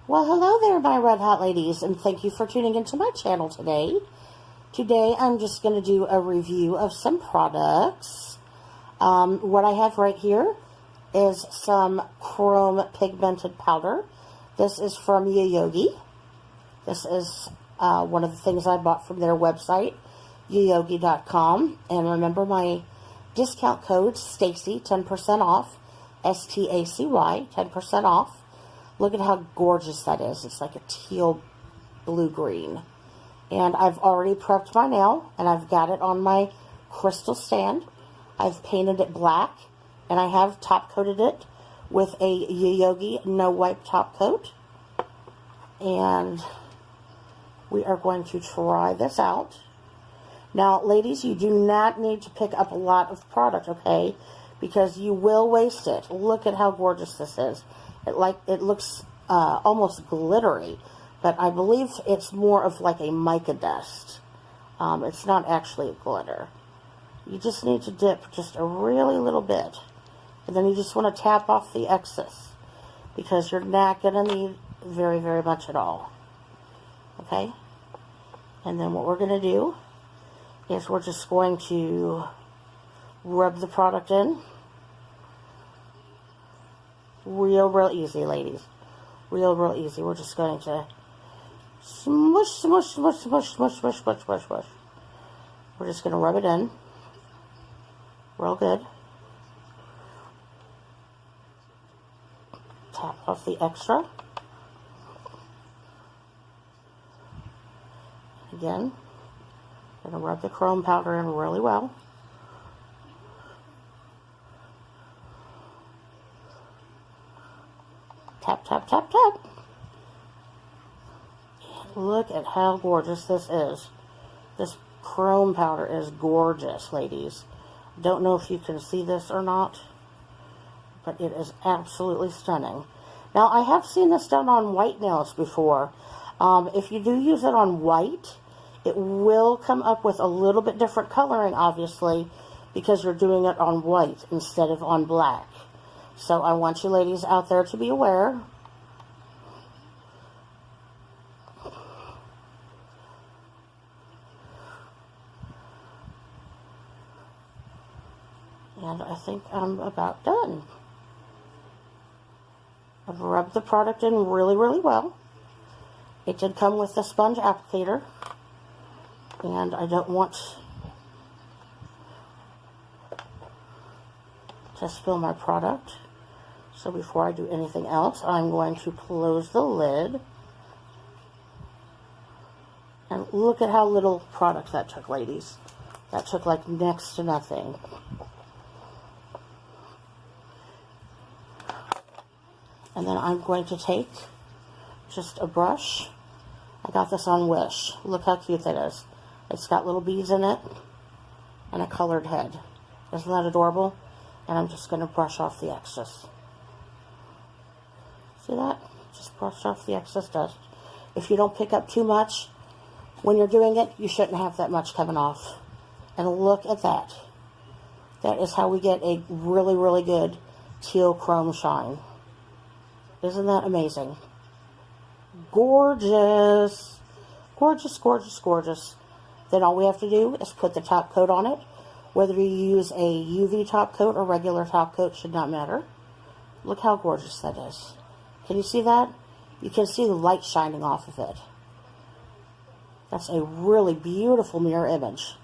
Well, hello there, my red hot ladies, and thank you for tuning into my channel today. Today, I'm just going to do a review of some products. What I have right here is some chrome pigmented powder. This is from Yayoge. This is one of the things I bought from their website, yayoge.com. And remember my discount code, Stacy, 10% off, S-T-A-C-Y, 10% off. Look at how gorgeous that is. It's like a teal blue-green. And I've already prepped my nail, and I've got it on my crystal stand. I've painted it black, and I have top-coated it with a Yayoge no-wipe top coat. And we are going to try this out. Now, ladies, you do not need to pick up a lot of product, okay? Because you will waste it. Look at how gorgeous this is. It looks almost glittery, but I believe it's more of like a mica dust. It's not actually glitter. You just need to dip just a really little bit, and then you just want to tap off the excess, because you're not going to need very, very much at all. Okay? And then what we're going to do is we're just going to rub the product in. Real easy, ladies. Real easy. We're just going to smush, smush, smush, smush, smush, smush, smush, smush, smush. We're just going to rub it in. Real good. Tap off the extra. Again, going to rub the chrome powder in really well. Tap, tap, tap, tap. Look at how gorgeous this is. This chrome powder is gorgeous, ladies. Don't know if you can see this or not, but it is absolutely stunning. Now, I have seen this done on white nails before. If you do use it on white, it will come up with a little bit different coloring, obviously, because you're doing it on white instead of on black. So I want you ladies out there to be aware. And I think I'm about done. I've rubbed the product in really well. It did come with a sponge applicator, and I don't want to spill my product. So before I do anything else, I'm going to close the lid. And look at how little product that took, ladies. That took like next to nothing. And then I'm going to take just a brush. I got this on Wish. Look how cute that is. It's got little beads in it and a colored head. Isn't that adorable? And I'm just going to brush off the excess. See that? Just brush off the excess dust. If you don't pick up too much when you're doing it, you shouldn't have that much coming off. And look at that. That is how we get a really good teal chrome shine. Isn't that amazing? Gorgeous. Gorgeous. Then all we have to do is put the top coat on it. Whether you use a UV top coat or regular top coat should not matter. Look how gorgeous that is. Can you see that? You can see the light shining off of it. That's a really beautiful mirror image.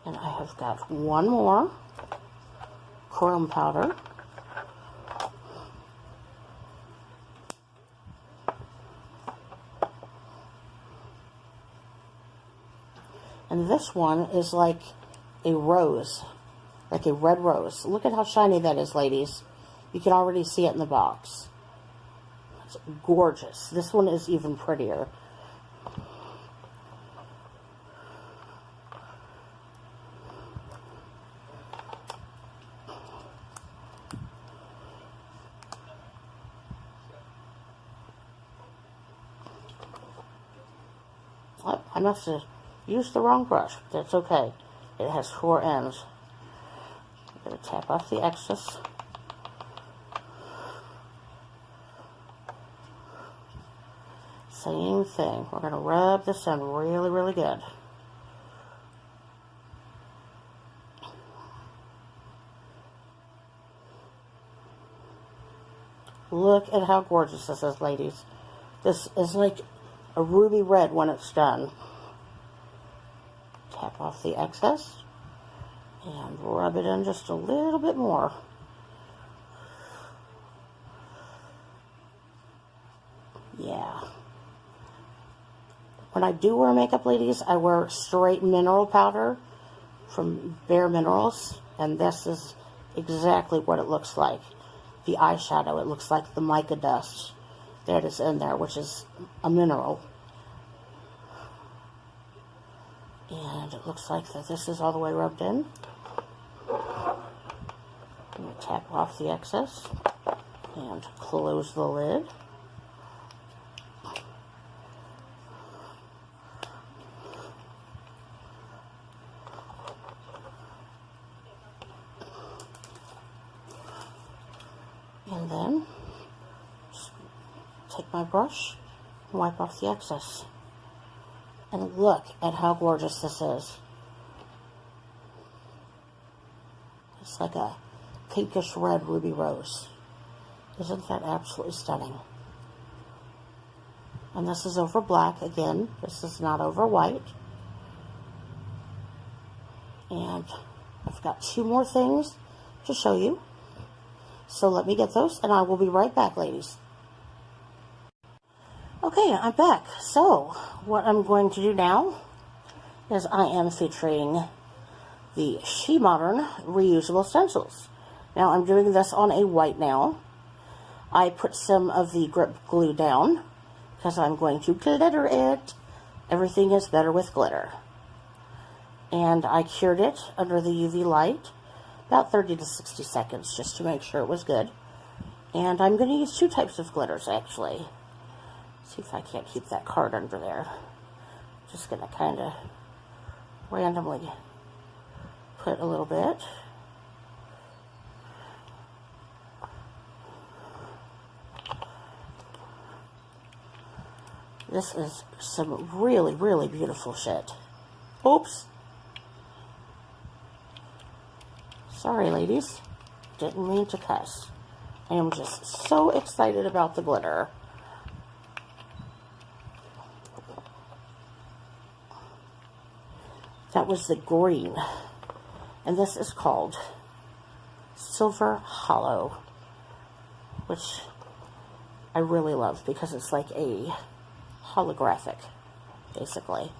And I have got one more chrome powder. And this one is like a rose, like a red rose. Look at how shiny that is, ladies. You can already see it in the box. It's gorgeous. This one is even prettier. Oh, I must have used the wrong brush, but that's okay. It has 4 ends. I'm going to tap off the excess. Same thing. We're going to rub this in really, really good. Look at how gorgeous this is, ladies. This is like a ruby red when it's done. Tap off the excess and rub it in just a little bit more. Yeah. When I do wear makeup, ladies, I wear straight mineral powder from Bare Minerals, and this is exactly what it looks like. The eyeshadow, it looks like the mica dust that is in there, which is a mineral. And it looks like that this is all the way rubbed in. I'm going to tap off the excess and close the lid. And then just take my brush and wipe off the excess. And look at how gorgeous this is. It's like a pinkish red ruby rose. Isn't that absolutely stunning? And this is over black again. This is not over white. And I've got 2 more things to show you. So let me get those, and I will be right back, ladies. Okay, I'm back. So, what I'm going to do now is I am featuring the She Modern reusable stencils. Now, I'm doing this on a white now. I put some of the grip glue down because I'm going to glitter it. Everything is better with glitter. And I cured it under the UV light about 30 to 60 seconds just to make sure it was good. And I'm going to use 2 types of glitters, actually. See if I can't keep that card under there. Just going to kind of randomly put a little bit. This is some really, really beautiful shit. Oops. Sorry, ladies. Didn't mean to cuss. I am just so excited about the glitter. That was the green. And this is called Silver Hollow, which I really love because it's like a holographic, basically.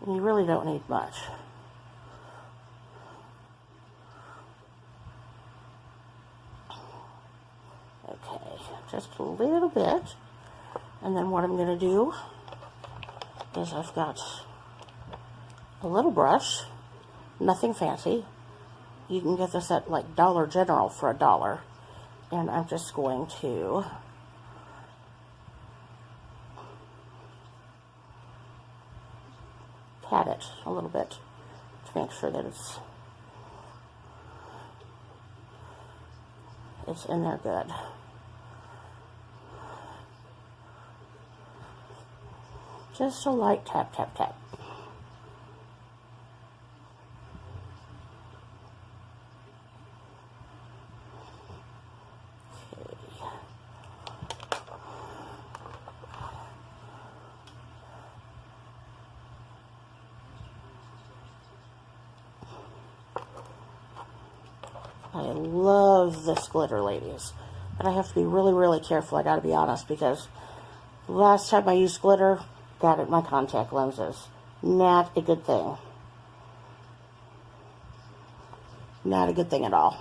And you really don't need much. Okay, just a little bit. And then what I'm going to do is I've got a little brush, nothing fancy. You can get this at like Dollar General for $1. And I'm just going to pat it a little bit to make sure that it's in there good. Just a light tap, tap, tap. I love this glitter, ladies. But I have to be really, really careful, I gotta be honest, because last time I used glitter, got it in my contact lenses. Not a good thing. Not a good thing at all.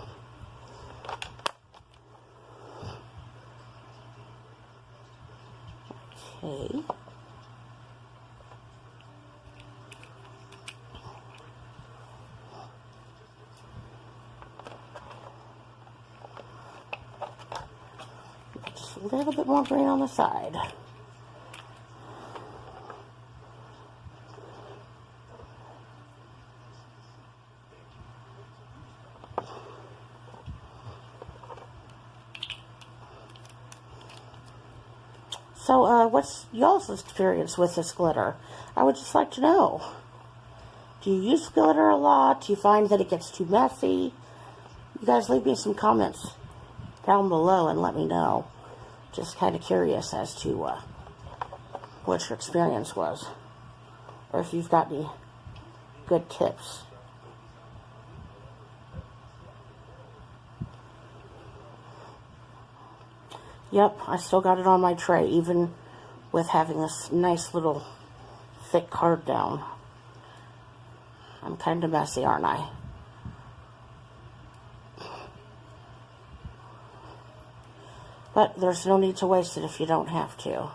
Okay. Just a little bit more green on the side. So, what's y'all's experience with this glitter? I would just like to know. Do you use glitter a lot? Do you find that it gets too messy? You guys leave me some comments down below and let me know. Just kind of curious as to what your experience was. Or if you've got any good tips. Yep, I still got it on my tray, even with having this nice little thick card down. I'm kind of messy, aren't I? But there's no need to waste it if you don't have to.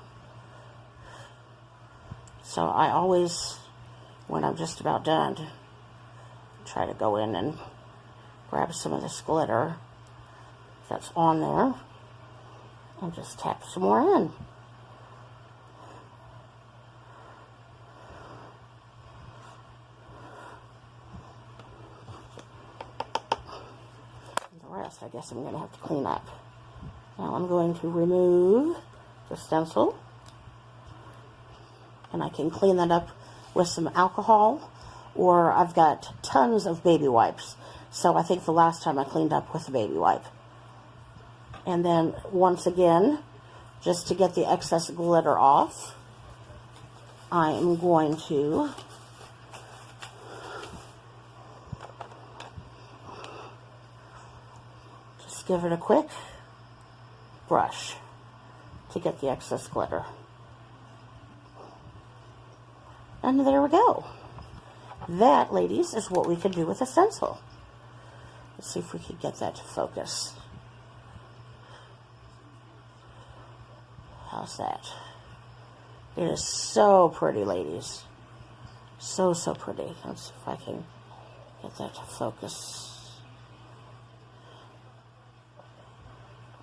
So I always, when I'm just about done, try to go in and grab some of this glitter that's on there and just tap some more in. And the rest, I guess I'm going to have to clean up. Now I'm going to remove the stencil, and I can clean that up with some alcohol, or I've got tons of baby wipes. So I think the last time I cleaned up with a baby wipe. And then once again, just to get the excess glitter off, I am going to just give it a quick brush to get the excess glitter. And there we go. That, ladies, is what we can do with a stencil. Let's see if we can get that to focus. How's that? It is so pretty, ladies. So, so pretty. Let's see if I can get that to focus.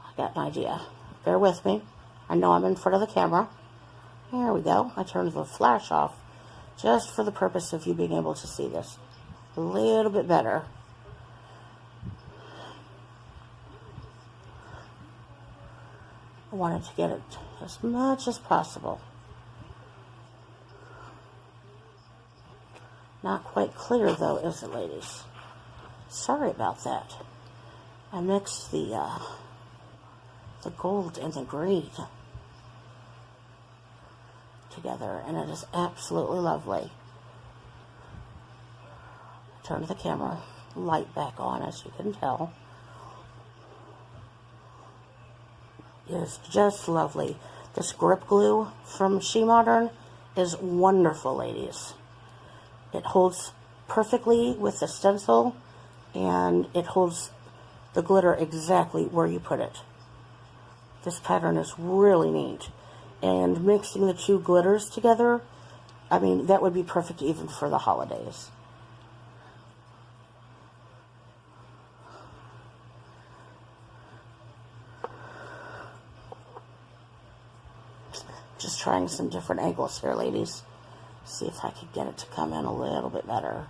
I got an idea. Bear with me. I know I'm in front of the camera. There we go. I turned the flash off just for the purpose of you being able to see this a little bit better. I wanted to get it as much as possible. Not quite clear though, is it, ladies? Sorry about that. I mixed the gold and the green together, and it is absolutely lovely. Turn the camera light back on, as you can tell. It is just lovely. This grip glue from She Modern is wonderful, ladies. It holds perfectly with the stencil, and it holds the glitter exactly where you put it. This pattern is really neat. And mixing the two glitters together, I mean, that would be perfect even for the holidays. Just trying some different angles here, ladies. See if I could get it to come in a little bit better.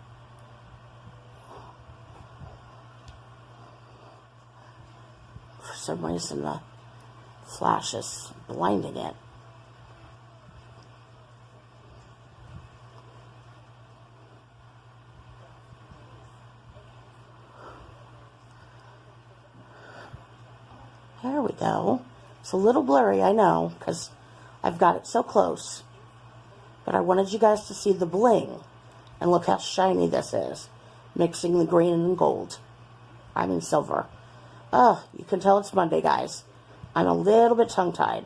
For some reason, the flash is blinding it. There we go. It's a little blurry, I know, because I've got it so close. But I wanted you guys to see the bling. And look how shiny this is. Mixing the green and gold. I mean silver. Oh, you can tell it's Monday, guys. I'm a little bit tongue-tied.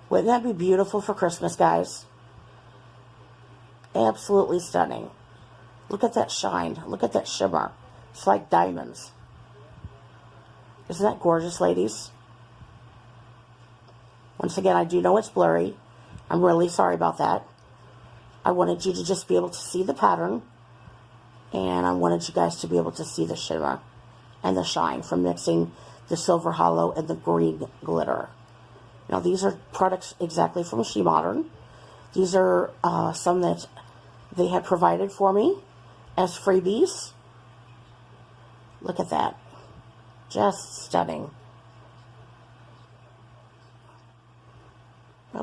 Wouldn't that be beautiful for Christmas, guys? Absolutely stunning. Look at that shine. Look at that shimmer. It's like diamonds. Isn't that gorgeous, ladies? Once again, I do know it's blurry. I'm really sorry about that. I wanted you to just be able to see the pattern. And I wanted you guys to be able to see the shimmer and the shine from mixing the silver hollow and the green glitter. Now, these are products exactly from She Modern. These are some that they had provided for me as freebies. Look at that. Just stunning.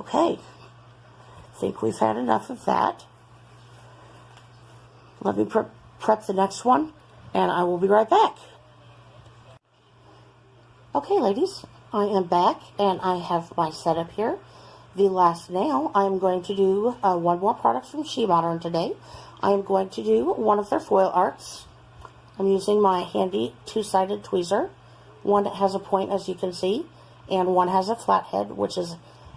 Okay, think we've had enough of that. Let me prep the next one, and I will be right back. Okay, ladies, I am back, and I have my setup here. The last nail, I'm going to do one more product from She Modern today. I am going to do one of their foil arts. I'm using my handy two-sided tweezer. One that has a point, as you can see, and one has a flat head, which is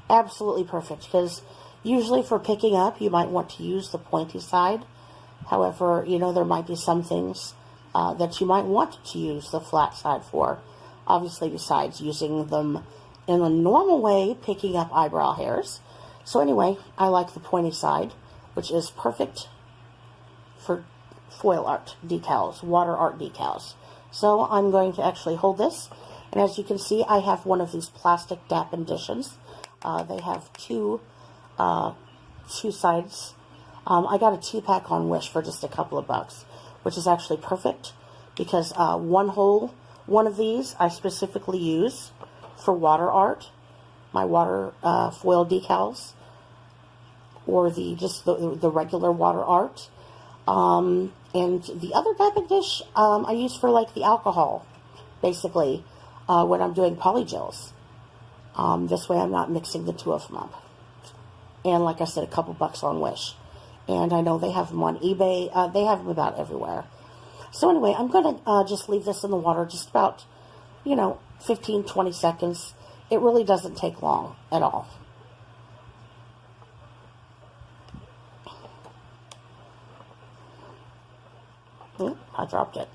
absolutely perfect, because usually for picking up, you might want to use the pointy side. However, you know, there might be some things that you might want to use the flat side for. Obviously, besides using them in a normal way, picking up eyebrow hairs. So anyway, I like the pointy side, which is perfect for foil art decals, water art decals. So I'm going to actually hold this, and as you can see, I have one of these plastic DAP editions. They have two sides. I got a 2-pack on Wish for just a couple of bucks, which is actually perfect, because one of these I specifically use for water art, my water foil decals, or just the regular water art. And the other dapping dish I use for like the alcohol, basically, when I'm doing polygels. This way I'm not mixing the two of them up. And like I said, a couple bucks on Wish. And I know they have them on eBay. They have them about everywhere. So anyway, I'm going to just leave this in the water just about, 15, 20 seconds. It really doesn't take long at all. I dropped it.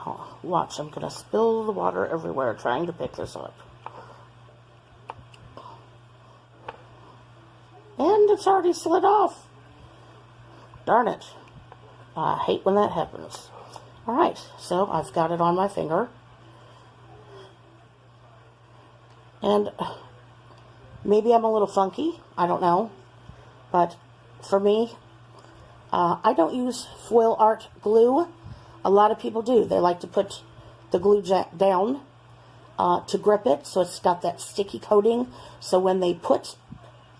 Oh, watch, I'm going to spill the water everywhere trying to pick this up. And it's already slid off. Darn it. I hate when that happens. Alright, so I've got it on my finger. And maybe I'm a little funky, I don't know. But for me, I don't use foil art glue. A lot of people do. They like to put the glue down to grip it, so it's got that sticky coating. So when they put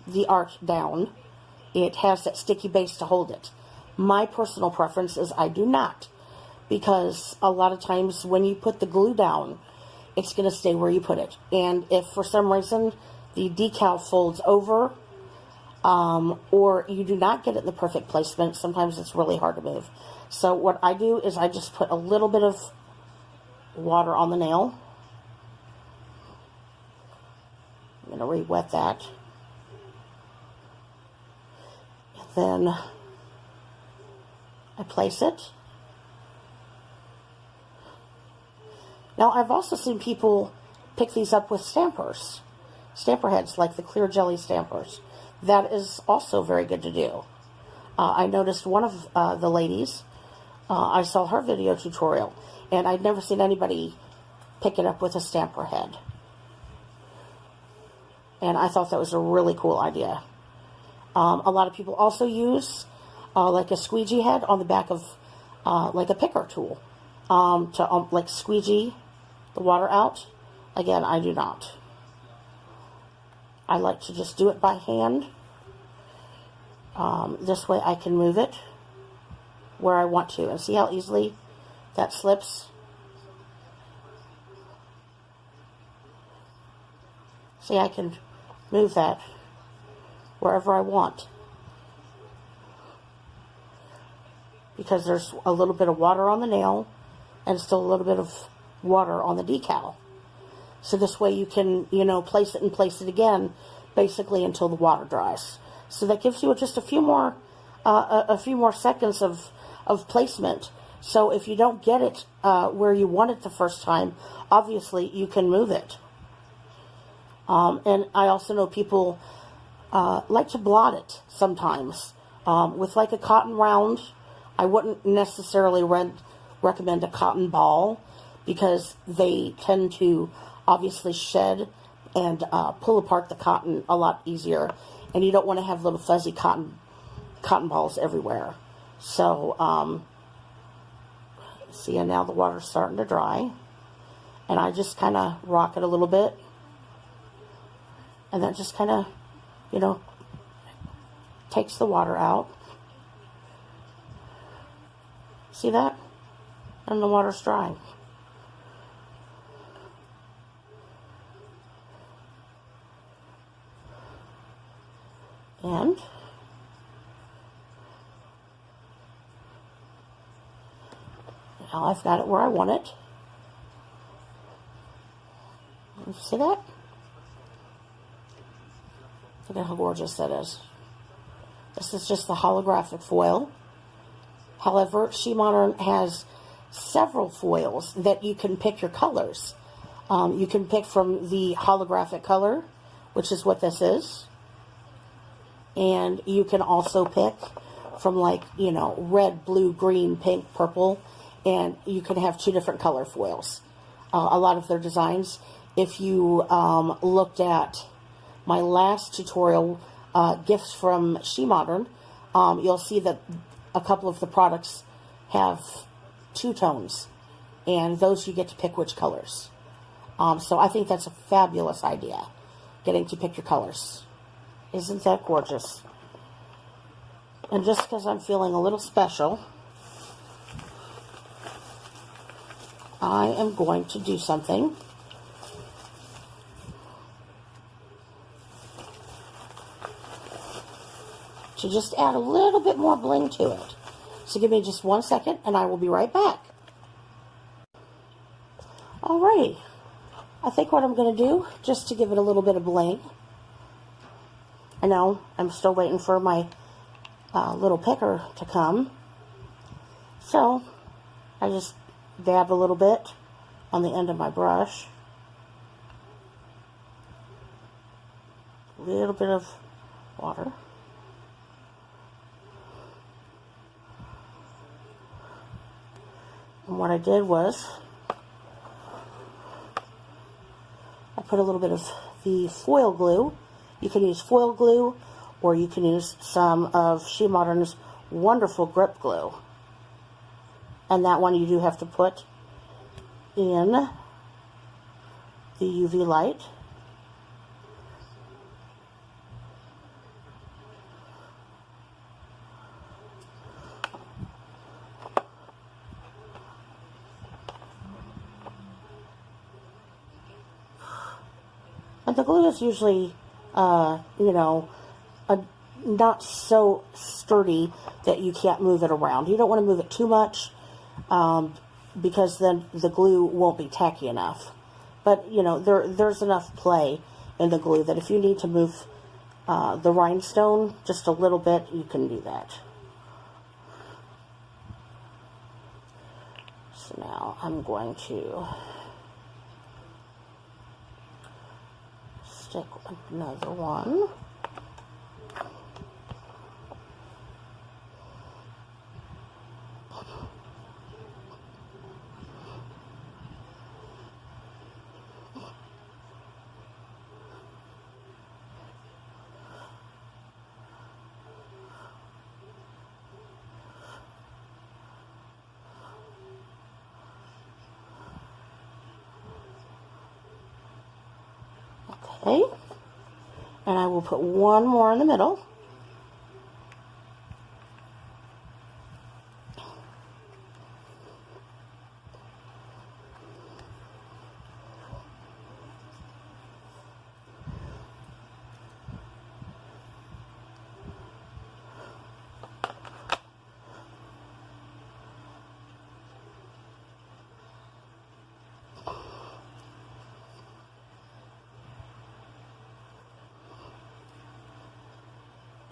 the art down, it has that sticky base to hold it. My personal preference is I do not, because a lot of times when you put the glue down, it's going to stay where you put it. And if for some reason the decal folds over, or you do not get it in the perfect placement, sometimes it's really hard to move. So what I do is I just put a little bit of water on the nail. I'm going to re-wet that. And then I place it. Now, I've also seen people pick these up with stampers. Stamper heads, like the clear jelly stampers. That is also very good to do. I noticed one of the ladies, I saw her video tutorial, and I'd never seen anybody pick it up with a stamper head. And I thought that was a really cool idea. A lot of people also use like a squeegee head on the back of like a picker tool to like squeegee the water out. Again, I do not. I like to just do it by hand. This way I can move it where I want to. And see how easily that slips? See, I can move that wherever I want, because there's a little bit of water on the nail and still a little bit of water on the decal. So this way you can, place it and place it again, basically until the water dries. So that gives you just a few more seconds of placement. So if you don't get it where you want it the first time, obviously you can move it. And I also know people like to blot it sometimes with like a cotton round. I wouldn't necessarily recommend a cotton ball, because they tend to obviously shed and pull apart the cotton a lot easier, and you don't want to have little fuzzy cotton balls everywhere. So see, and now the water's starting to dry. And I just kind of rock it a little bit. And that just kind of, you know, takes the water out. See that? And the water's drying. And now I've got it where I want it. You see that? Look at how gorgeous that is. This is just the holographic foil. However, She Modern has several foils that you can pick your colors. You can pick from the holographic color, which is what this is. And you can also pick from, like, you know, red, blue, green, pink, purple. And you can have 2 different color foils. A lot of their designs. If you looked at my last tutorial, gifts from She Modern, you'll see that a couple of the products have 2 tones. And those you get to pick which colors. So I think that's a fabulous idea, getting to pick your colors. Isn't that gorgeous? And just because I'm feeling a little special, I am going to do something to just add a little bit more bling to it. So give me just 1 second and I will be right back. Alrighty. I think what I'm going to do, just to give it a little bit of bling, I know I'm still waiting for my little picker to come. So I just dab a little bit on the end of my brush. A little bit of water. And what I did was I put a little bit of the foil glue. You can use foil glue, or you can use some of She Modern's wonderful grip glue. And that one you do have to put in the UV light. And the glue is usually, you know, not so sturdy that you can't move it around. You don't want to move it too much, because then the glue won't be tacky enough. But, you know, there's enough play in the glue that if you need to move the rhinestone just a little bit, you can do that. So now I'm going to stick another one. Okay, and I will put one more in the middle.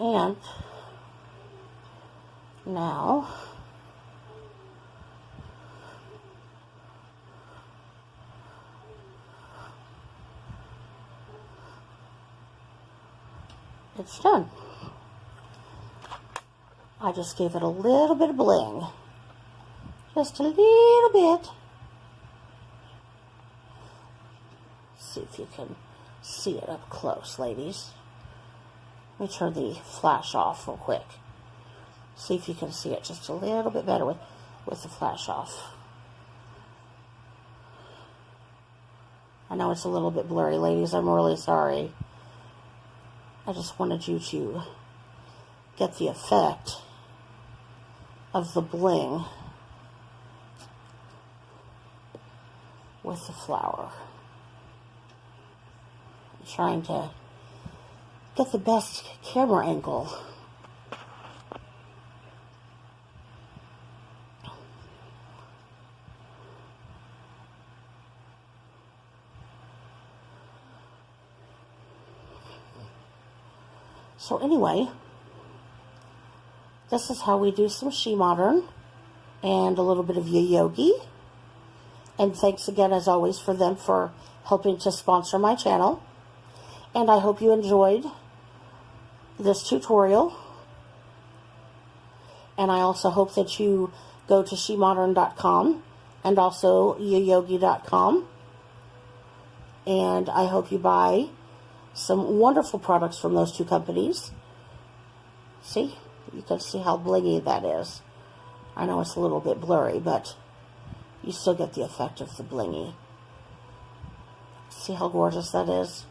And now it's done. I just gave it a little bit of bling. Just a little bit. See if you can see it up close, ladies. Let me turn the flash off real quick. See if you can see it just a little bit better with the flash off. I know it's a little bit blurry, ladies. I'm really sorry. I just wanted you to get the effect of the bling with the flower. I'm trying to get the best camera angle. So anyway, this is how we do some She Modern and a little bit of Yayoge. And thanks again, as always, for them for helping to sponsor my channel. And I hope you enjoyed this tutorial. And I also hope that you go to shemodern.com and also yayoge.com. And I hope you buy some wonderful products from those two companies. See? You can see how blingy that is. I know it's a little bit blurry, but you still get the effect of the blingy. See how gorgeous that is?